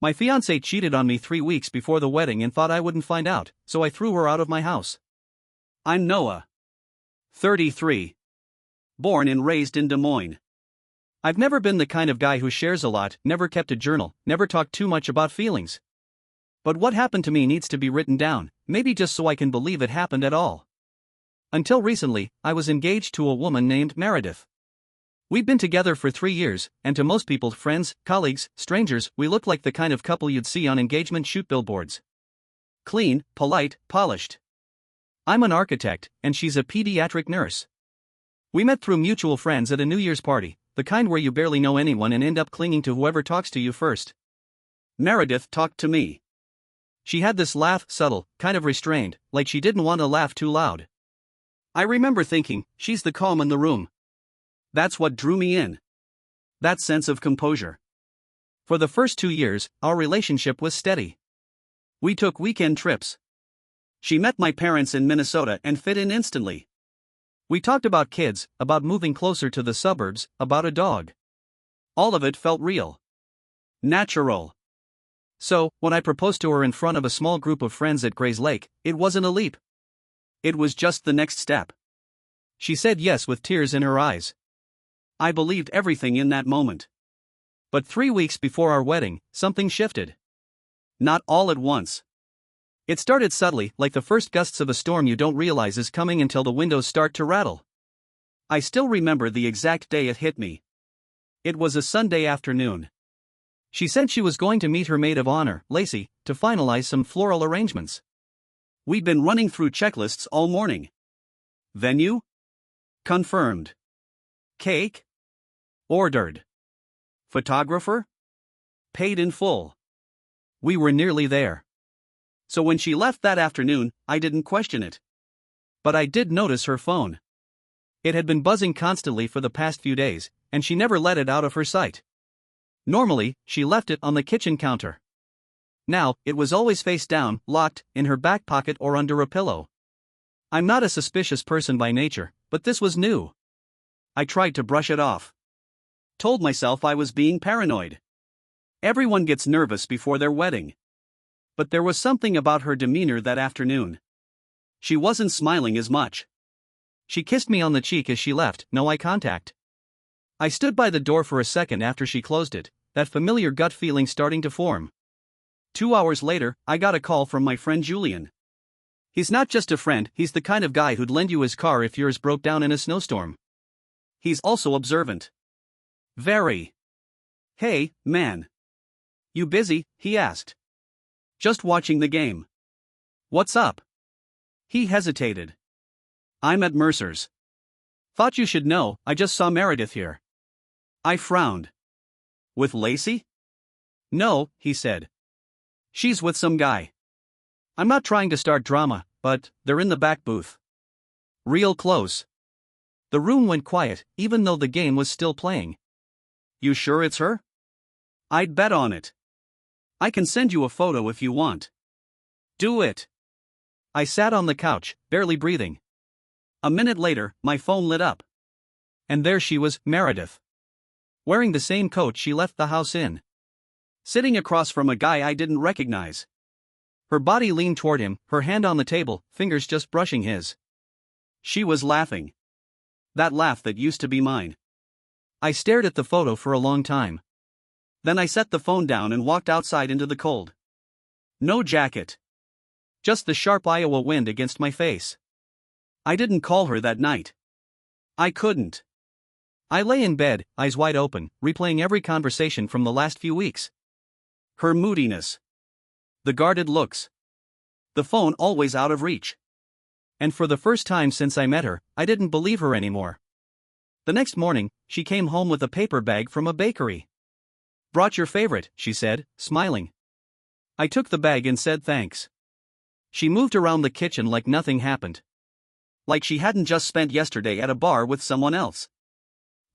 My fiancée cheated on me 3 weeks before the wedding and thought I wouldn't find out, so I threw her out of my house. I'm Noah. 33. Born and raised in Des Moines. I've never been the kind of guy who shares a lot, never kept a journal, never talked too much about feelings. But what happened to me needs to be written down, maybe just so I can believe it happened at all. Until recently, I was engaged to a woman named Meredith. We've been together for 3 years, and to most people, friends, colleagues, strangers, we look like the kind of couple you'd see on engagement shoot billboards. Clean, polite, polished. I'm an architect, and she's a pediatric nurse. We met through mutual friends at a New Year's party, the kind where you barely know anyone and end up clinging to whoever talks to you first. Meredith talked to me. She had this laugh, subtle, kind of restrained, like she didn't want to laugh too loud. I remember thinking, she's the calm in the room. That's what drew me in. That sense of composure. For the first 2 years, our relationship was steady. We took weekend trips. She met my parents in Minnesota and fit in instantly. We talked about kids, about moving closer to the suburbs, about a dog. All of it felt real. Natural. So, when I proposed to her in front of a small group of friends at Gray's Lake, it wasn't a leap. It was just the next step. She said yes with tears in her eyes. I believed everything in that moment. But 3 weeks before our wedding, something shifted. Not all at once. It started subtly, like the first gusts of a storm you don't realize is coming until the windows start to rattle. I still remember the exact day it hit me. It was a Sunday afternoon. She said she was going to meet her maid of honor, Lacey, to finalize some floral arrangements. We'd been running through checklists all morning. Venue? Confirmed. Cake? Ordered. Photographer? Paid in full. We were nearly there. So when she left that afternoon, I didn't question it. But I did notice her phone. It had been buzzing constantly for the past few days, and she never let it out of her sight. Normally, she left it on the kitchen counter. Now, it was always face down, locked, in her back pocket or under a pillow. I'm not a suspicious person by nature, but this was new. I tried to brush it off. Told myself I was being paranoid. Everyone gets nervous before their wedding. But there was something about her demeanor that afternoon. She wasn't smiling as much. She kissed me on the cheek as she left, no eye contact. I stood by the door for a second after she closed it, that familiar gut feeling starting to form. 2 hours later, I got a call from my friend Julian. He's not just a friend, he's the kind of guy who'd lend you his car if yours broke down in a snowstorm. He's also observant. Very. Hey, man. You busy? He asked. Just watching the game. What's up? He hesitated. I'm at Mercer's. Thought you should know, I just saw Meredith here. I frowned. With Lacey? No, he said. She's with some guy. I'm not trying to start drama, but they're in the back booth. Real close. The room went quiet, even though the game was still playing. You sure it's her? I'd bet on it. I can send you a photo if you want. Do it. I sat on the couch, barely breathing. A minute later, my phone lit up. And there she was, Meredith. Wearing the same coat she left the house in. Sitting across from a guy I didn't recognize. Her body leaned toward him, her hand on the table, fingers just brushing his. She was laughing. That laugh that used to be mine. I stared at the photo for a long time. Then I set the phone down and walked outside into the cold. No jacket. Just the sharp Iowa wind against my face. I didn't call her that night. I couldn't. I lay in bed, eyes wide open, replaying every conversation from the last few weeks. Her moodiness. The guarded looks. The phone always out of reach. And for the first time since I met her, I didn't believe her anymore. The next morning, she came home with a paper bag from a bakery. Brought your favorite, she said, smiling. I took the bag and said thanks. She moved around the kitchen like nothing happened. Like she hadn't just spent yesterday at a bar with someone else.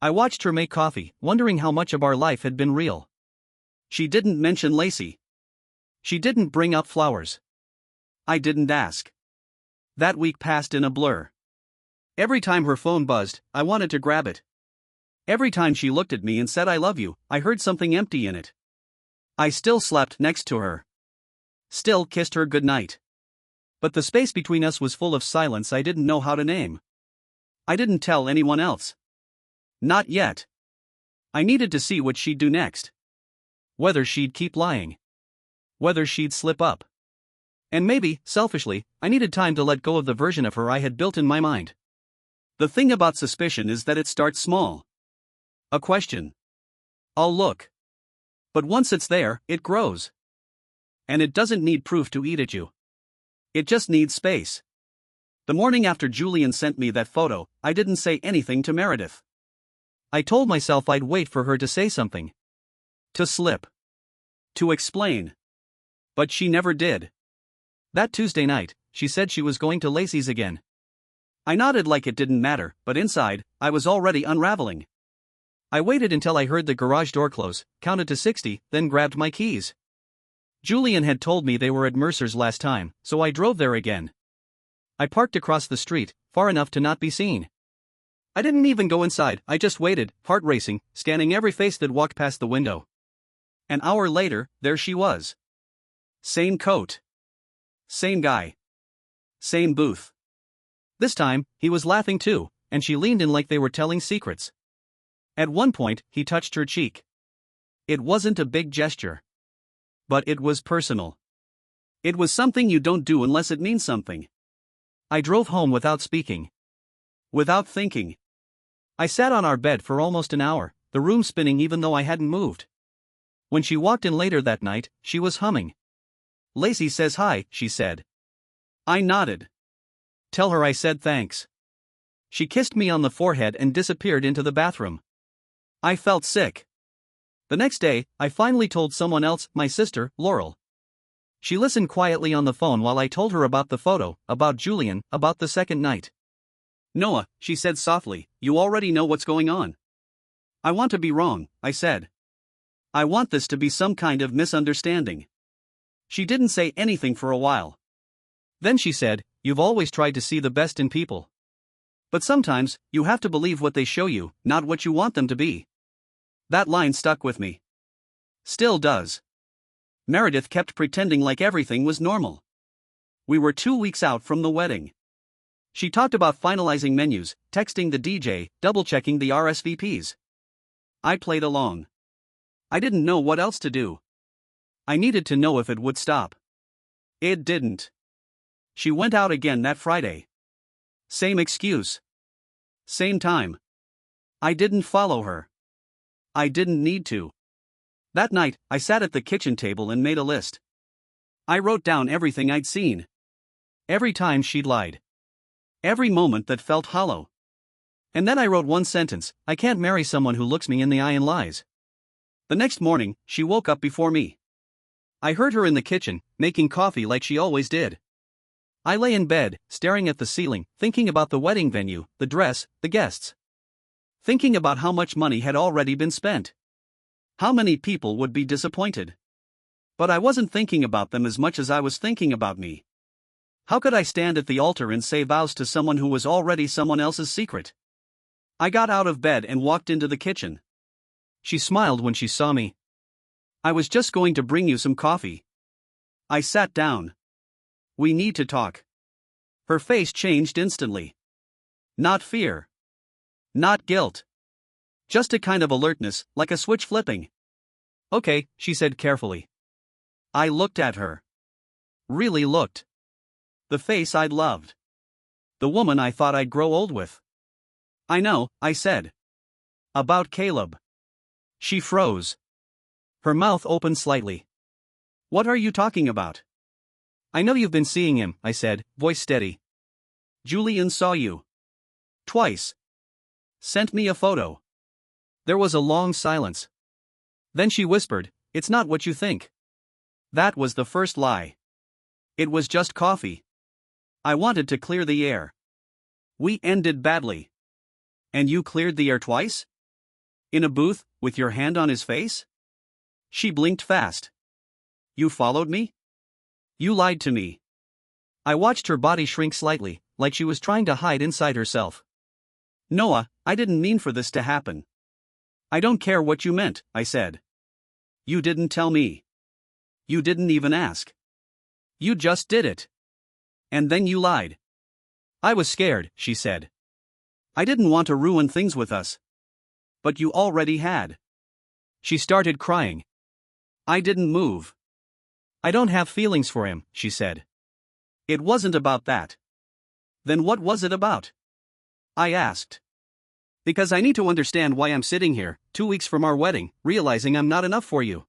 I watched her make coffee, wondering how much of our life had been real. She didn't mention Lacey. She didn't bring up flowers. I didn't ask. That week passed in a blur. Every time her phone buzzed, I wanted to grab it. Every time she looked at me and said I love you, I heard something empty in it. I still slept next to her. Still kissed her goodnight. But the space between us was full of silence I didn't know how to name. I didn't tell anyone else. Not yet. I needed to see what she'd do next. Whether she'd keep lying. Whether she'd slip up. And maybe, selfishly, I needed time to let go of the version of her I had built in my mind. The thing about suspicion is that it starts small. A question. I'll look. But once it's there, it grows. And it doesn't need proof to eat at you. It just needs space. The morning after Julian sent me that photo, I didn't say anything to Meredith. I told myself I'd wait for her to say something. To slip. To explain. But she never did. That Tuesday night, she said she was going to Lacey's again. I nodded like it didn't matter, but inside, I was already unraveling. I waited until I heard the garage door close, counted to 60, then grabbed my keys. Julian had told me they were at Mercer's last time, so I drove there again. I parked across the street, far enough to not be seen. I didn't even go inside, I just waited, heart racing, scanning every face that walked past the window. An hour later, there she was. Same coat. Same guy. Same booth. This time, he was laughing too, and she leaned in like they were telling secrets. At one point, he touched her cheek. It wasn't a big gesture. But it was personal. It was something you don't do unless it means something. I drove home without speaking. Without thinking. I sat on our bed for almost an hour, the room spinning even though I hadn't moved. When she walked in later that night, she was humming. "Lacey says hi," she said. I nodded. "Tell her I said thanks." She kissed me on the forehead and disappeared into the bathroom. I felt sick. The next day, I finally told someone else, my sister, Laurel. She listened quietly on the phone while I told her about the photo, about Julian, about the second night. "Noah," she said softly, "you already know what's going on." "I want to be wrong," I said. "I want this to be some kind of misunderstanding." She didn't say anything for a while. Then she said, "You've always tried to see the best in people. But sometimes, you have to believe what they show you, not what you want them to be." That line stuck with me. Still does. Meredith kept pretending like everything was normal. We were 2 weeks out from the wedding. She talked about finalizing menus, texting the DJ, double-checking the RSVPs. I played along. I didn't know what else to do. I needed to know if it would stop. It didn't. She went out again that Friday. Same excuse. Same time. I didn't follow her. I didn't need to. That night, I sat at the kitchen table and made a list. I wrote down everything I'd seen. Every time she'd lied. Every moment that felt hollow. And then I wrote one sentence: I can't marry someone who looks me in the eye and lies. The next morning, she woke up before me. I heard her in the kitchen, making coffee like she always did. I lay in bed, staring at the ceiling, thinking about the wedding venue, the dress, the guests. Thinking about how much money had already been spent. How many people would be disappointed. But I wasn't thinking about them as much as I was thinking about me. How could I stand at the altar and say vows to someone who was already someone else's secret? I got out of bed and walked into the kitchen. She smiled when she saw me. "I was just going to bring you some coffee." I sat down. "We need to talk." Her face changed instantly. Not fear. Not guilt. Just a kind of alertness, like a switch flipping. "Okay," she said carefully. I looked at her. Really looked. The face I'd loved. The woman I thought I'd grow old with. "I know," I said. "About Caleb." She froze. Her mouth opened slightly. "What are you talking about?" "I know you've been seeing him," I said, voice steady. "Julian saw you. Twice. Sent me a photo." There was a long silence. Then she whispered, "It's not what you think." That was the first lie. It was just coffee. I wanted to clear the air. We ended badly. "And you cleared the air twice? In a booth, with your hand on his face?" She blinked fast. "You followed me? You lied to me." I watched her body shrink slightly, like she was trying to hide inside herself. "Noah, I didn't mean for this to happen." "I don't care what you meant," I said. "You didn't tell me." You didn't even ask. You just did it. And then you lied. I was scared, she said. I didn't want to ruin things with us. But you already had. She started crying. I didn't move. I don't have feelings for him, she said. It wasn't about that. Then what was it about? I asked. Because I need to understand why I'm sitting here, 2 weeks from our wedding, realizing I'm not enough for you.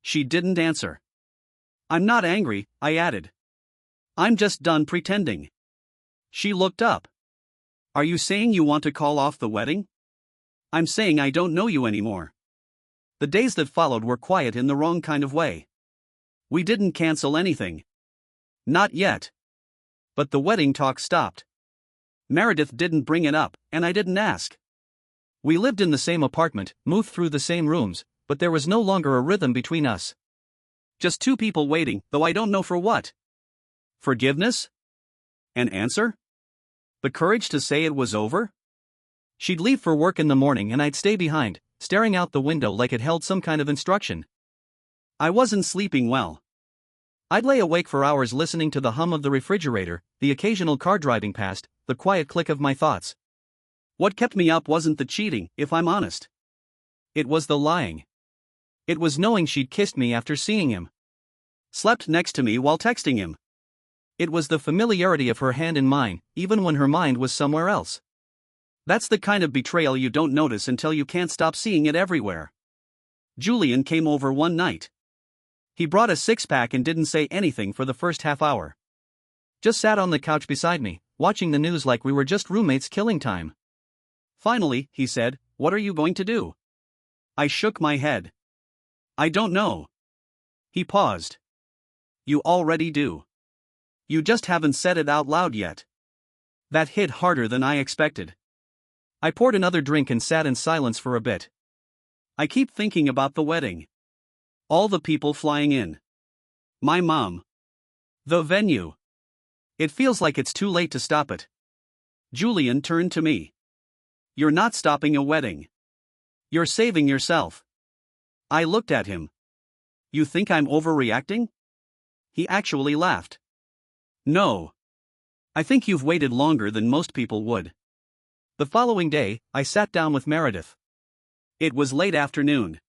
She didn't answer. I'm not angry, I added. I'm just done pretending. She looked up. Are you saying you want to call off the wedding? I'm saying I don't know you anymore. The days that followed were quiet in the wrong kind of way. We didn't cancel anything. Not yet. But the wedding talk stopped. Meredith didn't bring it up, and I didn't ask. We lived in the same apartment, moved through the same rooms, but there was no longer a rhythm between us. Just two people waiting, though I don't know for what. Forgiveness? An answer? The courage to say it was over? She'd leave for work in the morning and I'd stay behind, staring out the window like it held some kind of instruction. I wasn't sleeping well. I'd lay awake for hours listening to the hum of the refrigerator, the occasional car driving past, the quiet click of my thoughts. What kept me up wasn't the cheating, if I'm honest. It was the lying. It was knowing she'd kissed me after seeing him. Slept next to me while texting him. It was the familiarity of her hand in mine, even when her mind was somewhere else. That's the kind of betrayal you don't notice until you can't stop seeing it everywhere. Julian came over one night. He brought a six-pack and didn't say anything for the first half hour. Just sat on the couch beside me, watching the news like we were just roommates killing time. Finally, he said, "What are you going to do?" I shook my head. "I don't know." He paused. "You already do. You just haven't said it out loud yet." That hit harder than I expected. I poured another drink and sat in silence for a bit. I keep thinking about the wedding. All the people flying in. My mom. The venue. It feels like it's too late to stop it. Julian turned to me. "You're not stopping a wedding. You're saving yourself." I looked at him. "You think I'm overreacting?" He actually laughed. "No. I think you've waited longer than most people would." The following day, I sat down with Meredith. It was late afternoon.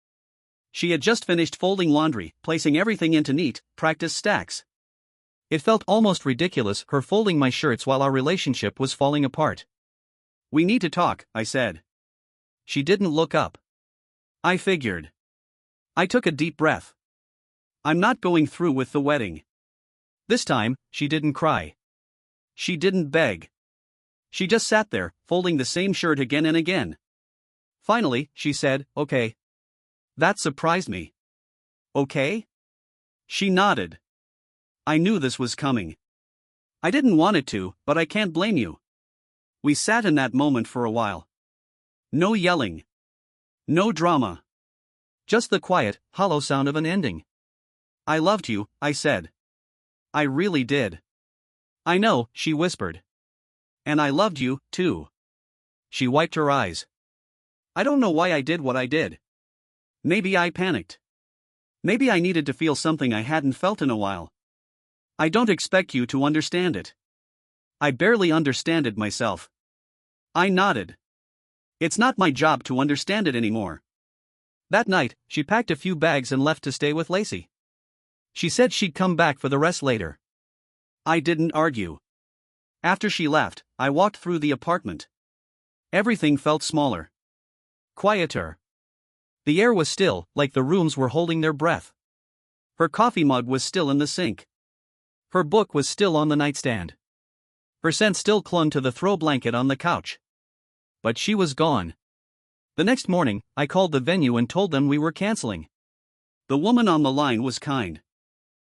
She had just finished folding laundry, placing everything into neat, practice stacks. It felt almost ridiculous, her folding my shirts while our relationship was falling apart. "We need to talk," I said. She didn't look up. I figured. I took a deep breath. I'm not going through with the wedding. This time, she didn't cry. She didn't beg. She just sat there, folding the same shirt again and again. Finally, she said, "Okay." That surprised me. "Okay?" She nodded. I knew this was coming. I didn't want it to, but I can't blame you. We sat in that moment for a while. No yelling. No drama. Just the quiet, hollow sound of an ending. "I loved you," I said. "I really did." "I know," she whispered. "And I loved you, too." She wiped her eyes. I don't know why I did what I did. Maybe I panicked. Maybe I needed to feel something I hadn't felt in a while. I don't expect you to understand it. I barely understand it myself. I nodded. It's not my job to understand it anymore. That night, she packed a few bags and left to stay with Lacey. She said she'd come back for the rest later. I didn't argue. After she left, I walked through the apartment. Everything felt smaller. Quieter. The air was still, like the rooms were holding their breath. Her coffee mug was still in the sink. Her book was still on the nightstand. Her scent still clung to the throw blanket on the couch. But she was gone. The next morning, I called the venue and told them we were canceling. The woman on the line was kind.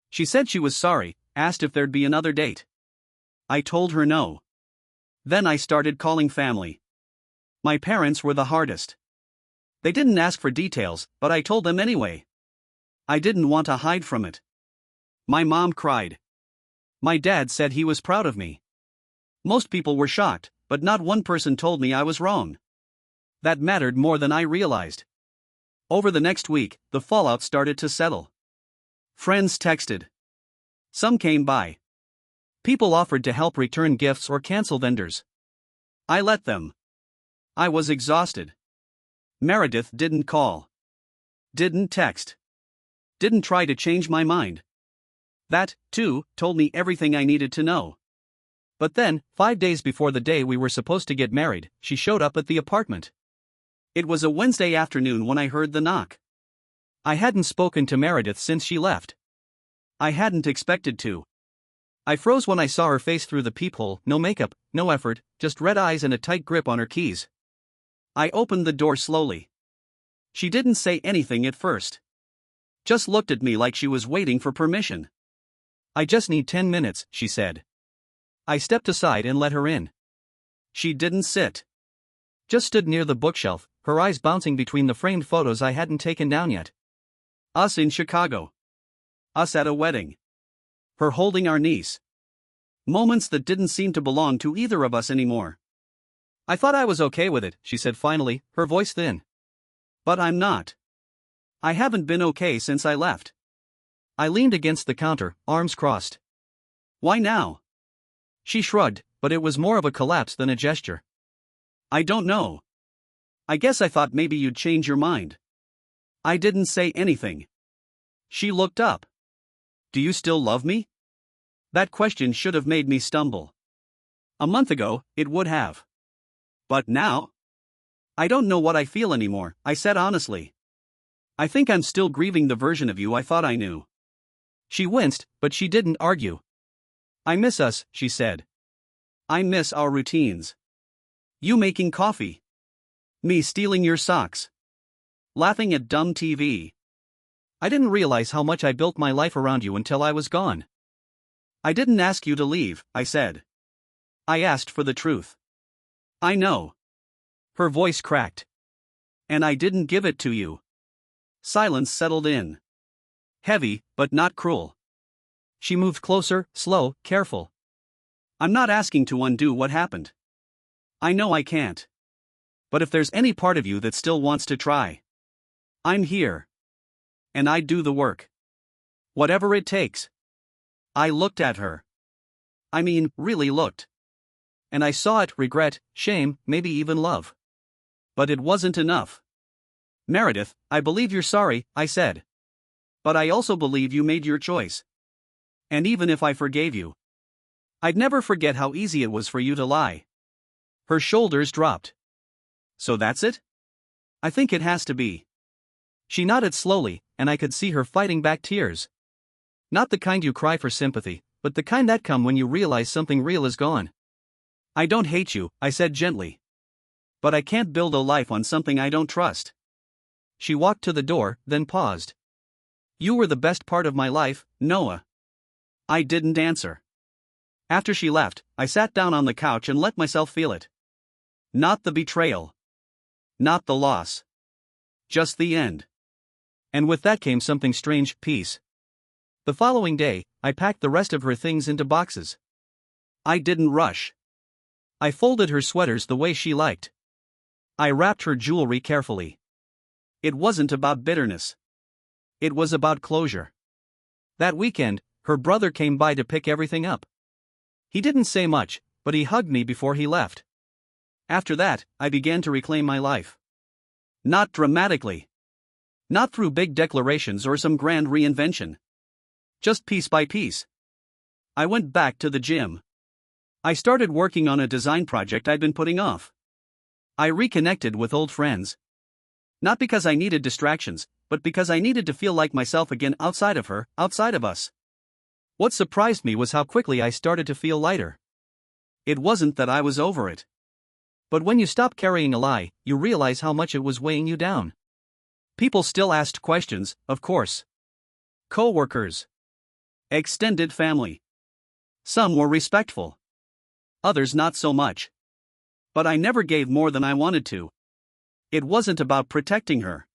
She said she was sorry, asked if there'd be another date. I told her no. Then I started calling family. My parents were the hardest. They didn't ask for details, but I told them anyway. I didn't want to hide from it. My mom cried. My dad said he was proud of me. Most people were shocked, but not one person told me I was wrong. That mattered more than I realized. Over the next week, the fallout started to settle. Friends texted. Some came by. People offered to help return gifts or cancel vendors. I let them. I was exhausted. Meredith didn't call. Didn't text. Didn't try to change my mind. That, too, told me everything I needed to know. But then, 5 days before the day we were supposed to get married, she showed up at the apartment. It was a Wednesday afternoon when I heard the knock. I hadn't spoken to Meredith since she left. I hadn't expected to. I froze when I saw her face through the peephole, no makeup, no effort, just red eyes and a tight grip on her keys. I opened the door slowly. She didn't say anything at first. Just looked at me like she was waiting for permission. I just need 10 minutes, she said. I stepped aside and let her in. She didn't sit. Just stood near the bookshelf, her eyes bouncing between the framed photos I hadn't taken down yet. Us in Chicago. Us at a wedding. Her holding our niece. Moments that didn't seem to belong to either of us anymore. I thought I was okay with it, she said finally, her voice thin. But I'm not. I haven't been okay since I left. I leaned against the counter, arms crossed. Why now? She shrugged, but it was more of a collapse than a gesture. I don't know. I guess I thought maybe you'd change your mind. I didn't say anything. She looked up. Do you still love me? That question should have made me stumble. A month ago, it would have. But now? I don't know what I feel anymore, I said honestly. I think I'm still grieving the version of you I thought I knew. She winced, but she didn't argue. I miss us, she said. I miss our routines. You making coffee. Me stealing your socks. Laughing at dumb TV. I didn't realize how much I built my life around you until I was gone. I didn't ask you to leave, I said. I asked for the truth. I know. Her voice cracked. And I didn't give it to you. Silence settled in. Heavy, but not cruel. She moved closer, slow, careful. I'm not asking to undo what happened. I know I can't. But if there's any part of you that still wants to try, I'm here. And I'd do the work. Whatever it takes. I looked at her. I mean, really looked. And I saw it, regret, shame, maybe even love. But it wasn't enough. Meredith, I believe you're sorry, I said. But I also believe you made your choice. And even if I forgave you, I'd never forget how easy it was for you to lie. Her shoulders dropped. So that's it? I think it has to be. She nodded slowly, and I could see her fighting back tears. Not the kind you cry for sympathy, but the kind that come when you realize something real is gone. I don't hate you, I said gently. But I can't build a life on something I don't trust. She walked to the door, then paused. You were the best part of my life, Noah. I didn't answer. After she left, I sat down on the couch and let myself feel it. Not the betrayal. Not the loss. Just the end. And with that came something strange, peace. The following day, I packed the rest of her things into boxes. I didn't rush. I folded her sweaters the way she liked. I wrapped her jewelry carefully. It wasn't about bitterness. It was about closure. That weekend, her brother came by to pick everything up. He didn't say much, but he hugged me before he left. After that, I began to reclaim my life. Not dramatically. Not through big declarations or some grand reinvention. Just piece by piece. I went back to the gym. I started working on a design project I'd been putting off. I reconnected with old friends. Not because I needed distractions, but because I needed to feel like myself again outside of her, outside of us. What surprised me was how quickly I started to feel lighter. It wasn't that I was over it. But when you stop carrying a lie, you realize how much it was weighing you down. People still asked questions, of course. Co-workers. Extended family. Some were respectful. Others not so much. But I never gave more than I wanted to. It wasn't about protecting her.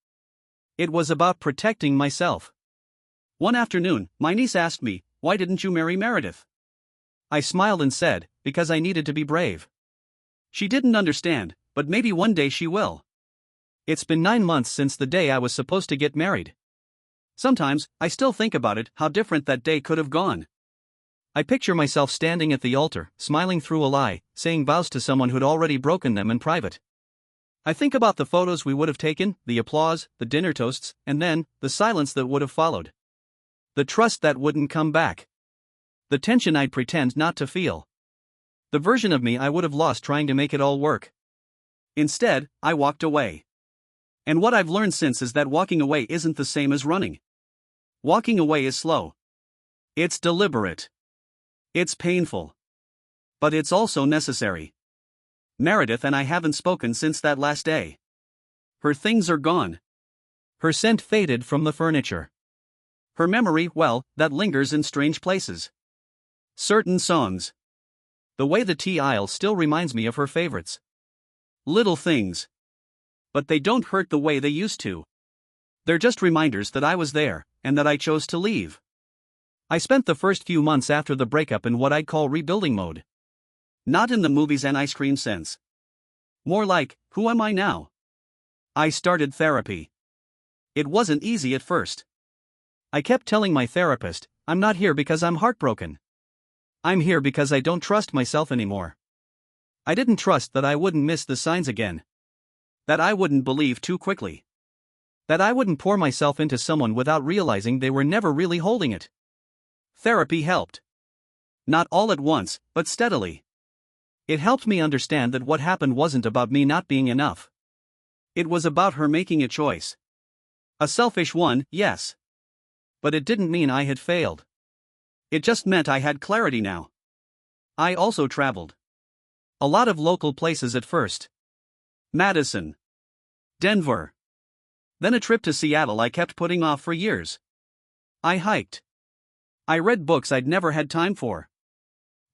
It was about protecting myself. One afternoon, my niece asked me, "Why didn't you marry Meredith?" I smiled and said, "Because I needed to be brave." She didn't understand, but maybe one day she will. It's been 9 months since the day I was supposed to get married. Sometimes, I still think about it, how different that day could have gone. I picture myself standing at the altar, smiling through a lie, saying vows to someone who'd already broken them in private. I think about the photos we would have taken, the applause, the dinner toasts, and then, the silence that would have followed. The trust that wouldn't come back. The tension I'd pretend not to feel. The version of me I would have lost trying to make it all work. Instead, I walked away. And what I've learned since is that walking away isn't the same as running. Walking away is slow. It's deliberate. It's painful. But it's also necessary. Meredith and I haven't spoken since that last day. Her things are gone. Her scent faded from the furniture. Her memory, well, that lingers in strange places. Certain songs. The way the tea aisle still reminds me of her favorites. Little things. But they don't hurt the way they used to. They're just reminders that I was there, and that I chose to leave. I spent the first few months after the breakup in what I'd call rebuilding mode. Not in the movies and ice cream sense. More like, who am I now? I started therapy. It wasn't easy at first. I kept telling my therapist, I'm not here because I'm heartbroken. I'm here because I don't trust myself anymore. I didn't trust that I wouldn't miss the signs again. That I wouldn't believe too quickly. That I wouldn't pour myself into someone without realizing they were never really holding it. Therapy helped. Not all at once, but steadily. It helped me understand that what happened wasn't about me not being enough. It was about her making a choice. A selfish one, yes. But it didn't mean I had failed. It just meant I had clarity now. I also traveled. A lot of local places at first. Madison. Denver. Then a trip to Seattle I kept putting off for years. I hiked. I read books I'd never had time for.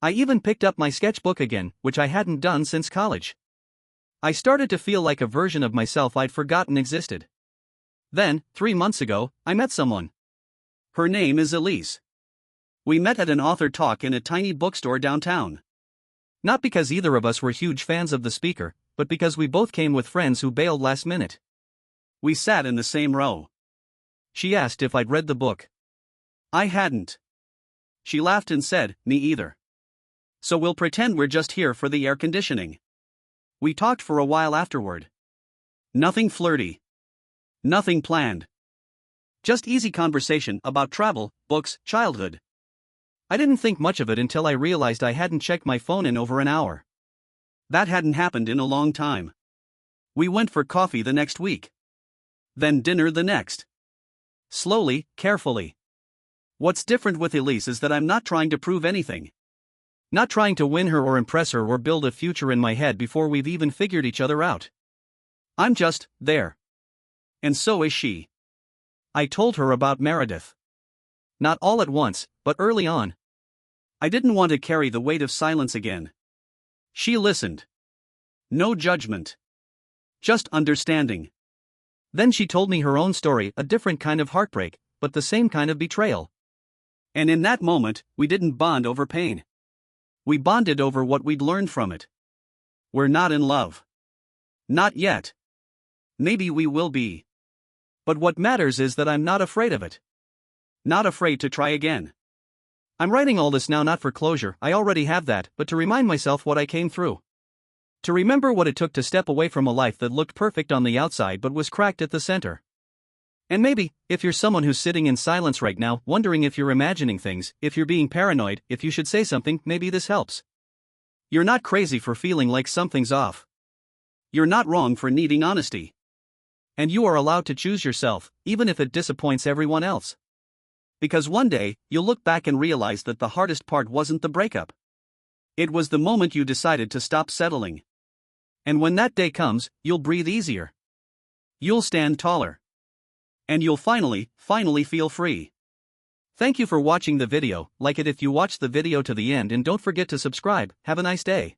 I even picked up my sketchbook again, which I hadn't done since college. I started to feel like a version of myself I'd forgotten existed. Then, 3 months ago, I met someone. Her name is Elise. We met at an author talk in a tiny bookstore downtown. Not because either of us were huge fans of the speaker, but because we both came with friends who bailed last minute. We sat in the same row. She asked if I'd read the book. I hadn't. She laughed and said, me either. So we'll pretend we're just here for the air conditioning. We talked for a while afterward. Nothing flirty. Nothing planned. Just easy conversation about travel, books, childhood. I didn't think much of it until I realized I hadn't checked my phone in over an hour. That hadn't happened in a long time. We went for coffee the next week. Then dinner the next. Slowly, carefully. What's different with Elise is that I'm not trying to prove anything. Not trying to win her or impress her or build a future in my head before we've even figured each other out. I'm just there. And so is she. I told her about Meredith. Not all at once, but early on. I didn't want to carry the weight of silence again. She listened. No judgment. Just understanding. Then she told me her own story, a different kind of heartbreak, but the same kind of betrayal. And in that moment, we didn't bond over pain. We bonded over what we'd learned from it. We're not in love. Not yet. Maybe we will be. But what matters is that I'm not afraid of it. Not afraid to try again. I'm writing all this now not for closure, I already have that, but to remind myself what I came through. To remember what it took to step away from a life that looked perfect on the outside but was cracked at the center. And maybe, if you're someone who's sitting in silence right now, wondering if you're imagining things, if you're being paranoid, if you should say something, maybe this helps. You're not crazy for feeling like something's off. You're not wrong for needing honesty. And you are allowed to choose yourself, even if it disappoints everyone else. Because one day, you'll look back and realize that the hardest part wasn't the breakup. It was the moment you decided to stop settling. And when that day comes, you'll breathe easier. You'll stand taller. And you'll finally feel free. Thank you for watching the video, like it if you watched the video to the end and don't forget to subscribe. Have a nice day.